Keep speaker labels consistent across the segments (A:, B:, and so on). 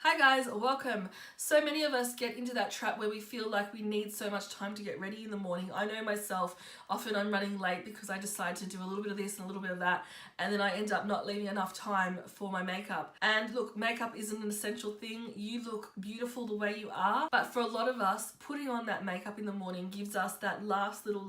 A: Hi guys, welcome. So many of us get into that trap where we feel like we need so much time to get ready in the morning. I know myself, often I'm running late because I decide to do a little bit of this and a little bit of that, and then I end up not leaving enough time for my makeup. And look, makeup isn't an essential thing. You look beautiful the way you are, but for a lot of us, putting on that makeup in the morning gives us that last little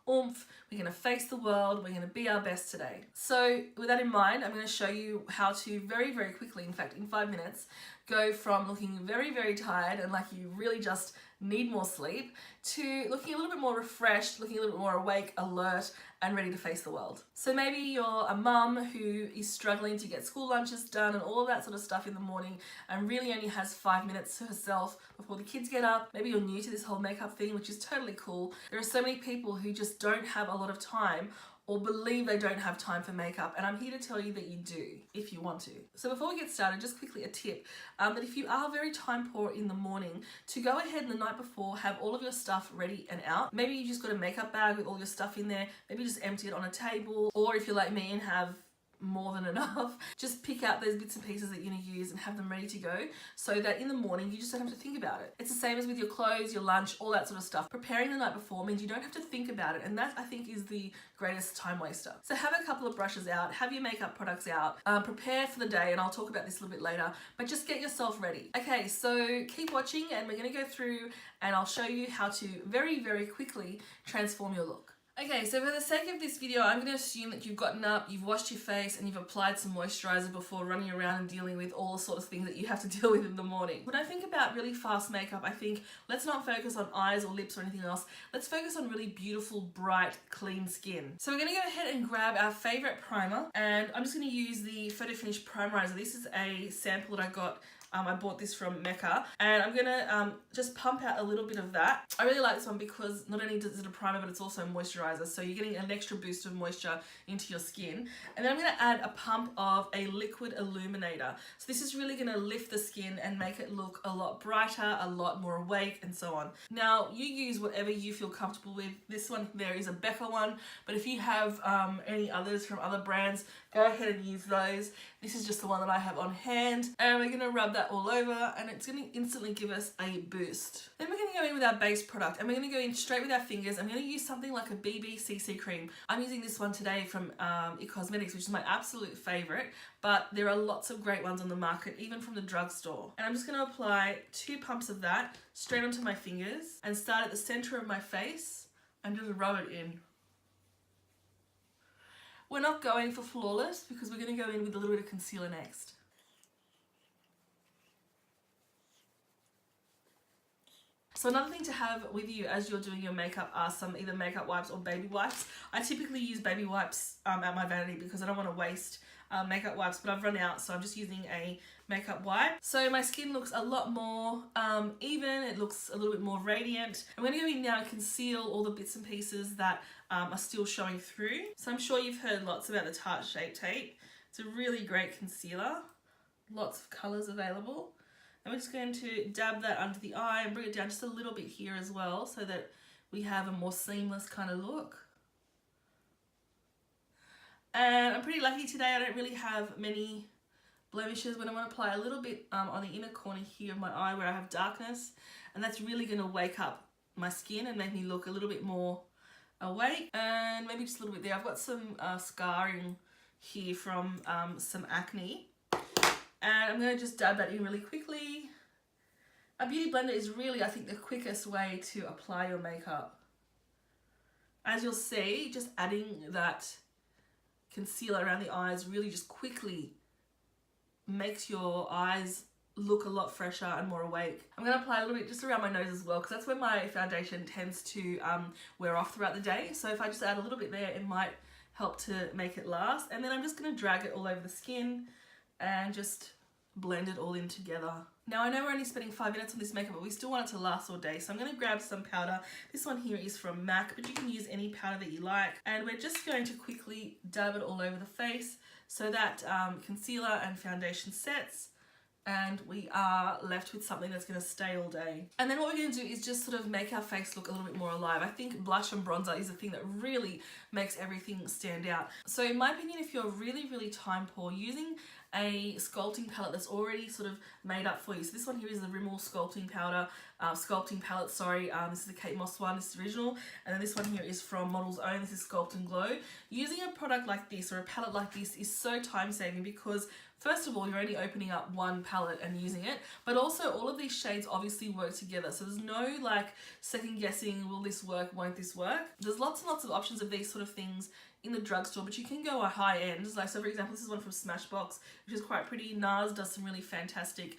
A: oomph. We're going to face the world, we're going to be our best today. So with that in mind, I'm going to show you how to very quickly, in fact in 5 minutes, go from looking very tired and like you really just need more sleep to looking a little bit more refreshed, looking a little bit more awake, alert, and ready to face the world. So maybe you're a mum who is struggling to get school lunches done and all of that sort of stuff in the morning and really only has 5 minutes to herself before the kids get up. Maybe you're new to this whole makeup thing, which is totally cool. There are so many people who just don't have a lot of time or believe they don't have time for makeup, and I'm here to tell you that you do if you want to. So before we get started, just quickly a tip that if you are very time poor in the morning, to go ahead and the night before have all of your stuff ready and out. Maybe you just got a makeup bag with all your stuff in there, maybe just empty it on a table, or if you're like me and have more than enough, just pick out those bits and pieces that you're going to use and have them ready to go so that in the morning you just don't have to think about it. It's the same as with your clothes, your lunch, all that sort of stuff. Preparing the night before means you don't have to think about it, and that I think is the greatest time waster. So have a couple of brushes out, have your makeup products out, prepare for the day, and I'll talk about this a little bit later, but just get yourself ready. Okay, so keep watching and we're going to go through and I'll show you how to very quickly transform your look. Okay, so for the sake of this video, I'm going to assume that you've gotten up, you've washed your face, and you've applied some moisturizer before running around and dealing with all the sort of things that you have to deal with in the morning. When I think about really fast makeup, I think let's not focus on eyes or lips or anything else. Let's focus on really beautiful, bright, clean skin. So we're going to go ahead and grab our favorite primer, and I'm just going to use the Photofinish Primerizer. This is a sample that I got. I bought this from Becca, and I'm gonna just pump out a little bit of that. I really like this one because not only is it a primer, but it's also a moisturizer, so you're getting an extra boost of moisture into your skin. And then I'm gonna add a pump of a liquid illuminator. So this is really gonna lift the skin and make it look a lot brighter, a lot more awake, and so on. Now, you use whatever you feel comfortable with. This one there is a Becca one, but if you have any others from other brands, go ahead and use those. This is just the one that I have on hand, and we're gonna rub that all over, and it's going to instantly give us a boost. Then we're going to go in with our base product, and we're going to go in straight with our fingers. I'm going to use something like a BB CC cream. I'm using this one today from ItCosmetics, which is my absolute favorite, but there are lots of great ones on the market, even from the drugstore. And I'm just going to apply 2 pumps of that straight onto my fingers and start at the center of my face and just rub it in. We're not going for flawless because we're going to go in with a little bit of concealer next. So another thing to have with you as you're doing your makeup are some either makeup wipes or baby wipes. I typically use baby wipes at my vanity because I don't want to waste makeup wipes, but I've run out, so I'm just using a makeup wipe. So my skin looks a lot more even, it looks a little bit more radiant. I'm going to go in now and conceal all the bits and pieces that are still showing through. So I'm sure you've heard lots about the Tarte Shape Tape. It's a really great concealer, lots of colours available. And we're just going to dab that under the eye and bring it down just a little bit here as well so that we have a more seamless kind of look. And I'm pretty lucky today, I don't really have many blemishes, but I'm going to apply a little bit on the inner corner here of my eye where I have darkness, and that's really going to wake up my skin and make me look a little bit more awake, and maybe just a little bit there. I've got some scarring here from some acne. And I'm going to just dab that in really quickly. A beauty blender is really, I think, the quickest way to apply your makeup. As you'll see, just adding that concealer around the eyes really just quickly makes your eyes look a lot fresher and more awake. I'm going to apply a little bit just around my nose as well, because that's where my foundation tends to wear off throughout the day. So if I just add a little bit there, it might help to make it last. And then I'm just going to drag it all over the skin and just blend it all in together. Now I know we're only spending 5 minutes on this makeup, but we still want it to last all day, so I'm going to grab some powder. This one here is from MAC, but you can use any powder that you like, and we're just going to quickly dab it all over the face so that concealer and foundation sets, and we are left with something that's going to stay all day. And then what we're going to do is just sort of make our face look a little bit more alive. I think blush and bronzer is the thing that really makes everything stand out. So in my opinion, if you're really time poor, using a sculpting palette that's already sort of made up for you. So this one here is the Rimmel sculpting palette, sorry. This is the Kate Moss one, this is original. And then this one here is from Model's Own, this is Sculpt and Glow. Using a product like this or a palette like this is so time saving because first of all, you're only opening up one palette and using it, but also all of these shades obviously work together. So there's no like second guessing, will this work, won't this work? There's lots and lots of options of these sort of things in the drugstore, but you can go a high end. Like, so for example, this is one from Smashbox, which is quite pretty. Nars does some really fantastic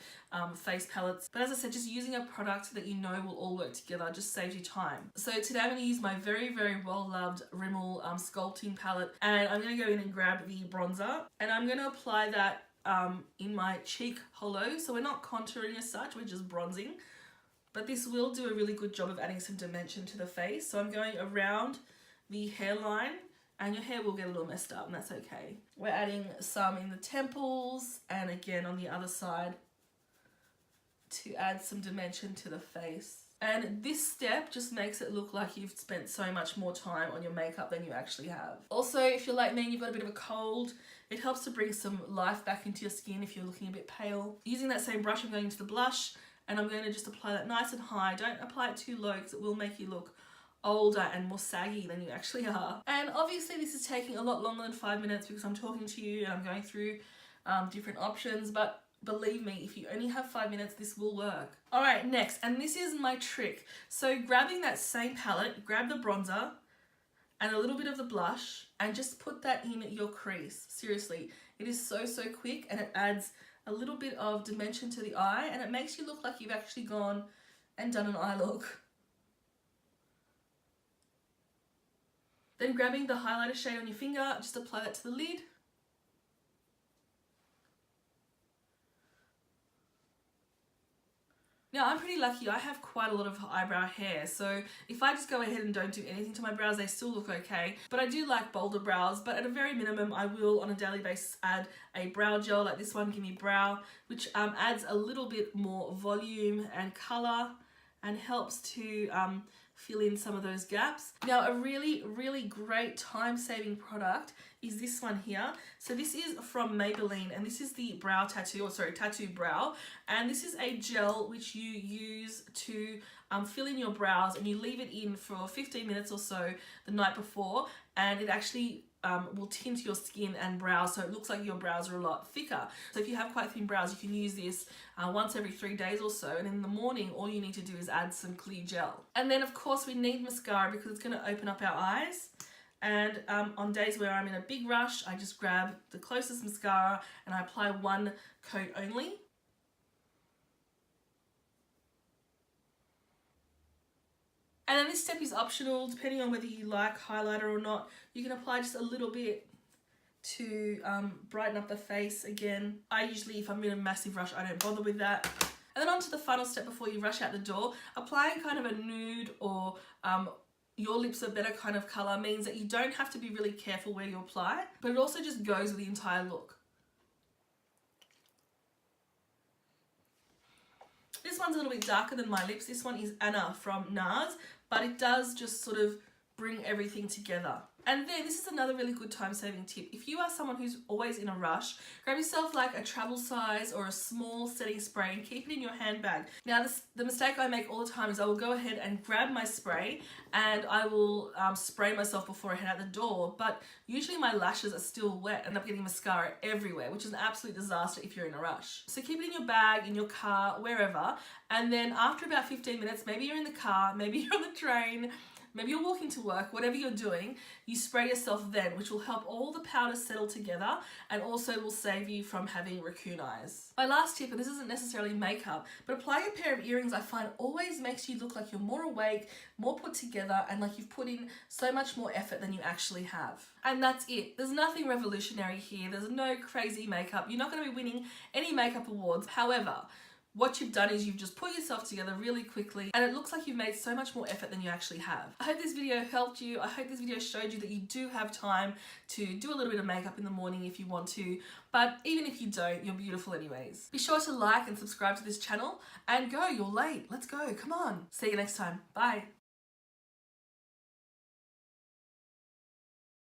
A: face palettes. But as I said, just using a product that you know will all work together just saves you time. So today I'm going to use my very well-loved Rimmel sculpting palette, and I'm going to go in and grab the bronzer, and I'm going to apply that in my cheek hollow. So we're not contouring as such, we're just bronzing. But this will do a really good job of adding some dimension to the face. So I'm going around the hairline, and your hair will get a little messed up, and that's okay. We're adding some in the temples and again on the other side to add some dimension to the face. And this step just makes it look like you've spent so much more time on your makeup than you actually have. Also, if you're like me and you've got a bit of a cold, it helps to bring some life back into your skin if you're looking a bit pale. Using that same brush, I'm going into the blush, and I'm going to just apply that nice and high. Don't apply it too low because it will make you look older and more saggy than you actually are. And obviously this is taking a lot longer than 5 minutes because I'm talking to you and I'm going through different options, but believe me, if you only have 5 minutes, this will work. All right, next, and this is my trick. So grabbing that same palette, grab the bronzer and a little bit of the blush and just put that in your crease. Seriously, it is so quick, and it adds a little bit of dimension to the eye, and it makes you look like you've actually gone and done an eye look. Then grabbing the highlighter shade on your finger, just apply that to the lid. Now I'm pretty lucky, I have quite a lot of eyebrow hair, so if I just go ahead and don't do anything to my brows, they still look okay. But I do like bolder brows, but at a very minimum, I will on a daily basis add a brow gel like this one, Gimme Brow, which adds a little bit more volume and colour and helps to fill in some of those gaps. Now a really great time-saving product is this one here. So this is from Maybelline, and this is the brow tattoo, or sorry, tattoo brow, and this is a gel which you use to fill in your brows, and you leave it in for 15 minutes or so the night before, and it actually will tint your skin and brows, so it looks like your brows are a lot thicker. So if you have quite thin brows, you can use this once every 3 days or so, and in the morning all you need to do is add some clear gel. And then of course we need mascara because it's going to open up our eyes, and on days where I'm in a big rush, I just grab the closest mascara and I apply one coat only. And then this step is optional, depending on whether you like highlighter or not. You can apply just a little bit to brighten up the face again. I usually, if I'm in a massive rush, I don't bother with that. And then on to the final step before you rush out the door. Applying kind of a nude or your lips are better kind of colour means that you don't have to be really careful where you apply, but it also just goes with the entire look. This one's a little bit darker than my lips. This one is Anna from Nars, but it does just sort of bring everything together. And then this is another really good time-saving tip. If you are someone who's always in a rush, grab yourself like a travel size or a small setting spray and keep it in your handbag. Now the mistake I make all the time is I will go ahead and grab my spray and I will spray myself before I head out the door, but usually my lashes are still wet and I'm getting mascara everywhere, which is an absolute disaster if you're in a rush. So keep it in your bag, in your car, wherever, and then after about 15 minutes, maybe you're in the car, maybe you're on the train, maybe you're walking to work, whatever you're doing, you spray yourself then, which will help all the powder settle together and also will save you from having raccoon eyes. My last tip, and this isn't necessarily makeup, but applying a pair of earrings I find always makes you look like you're more awake, more put together, and like you've put in so much more effort than you actually have. And that's it. There's nothing revolutionary here. There's no crazy makeup. You're not going to be winning any makeup awards. However, what you've done is you've just put yourself together really quickly and it looks like you've made so much more effort than you actually have. I hope this video helped you. I hope this video showed you that you do have time to do a little bit of makeup in the morning if you want to, but even if you don't, you're beautiful anyways. Be sure to like and subscribe to this channel and go, you're late. Let's go, come on. See you next time. Bye.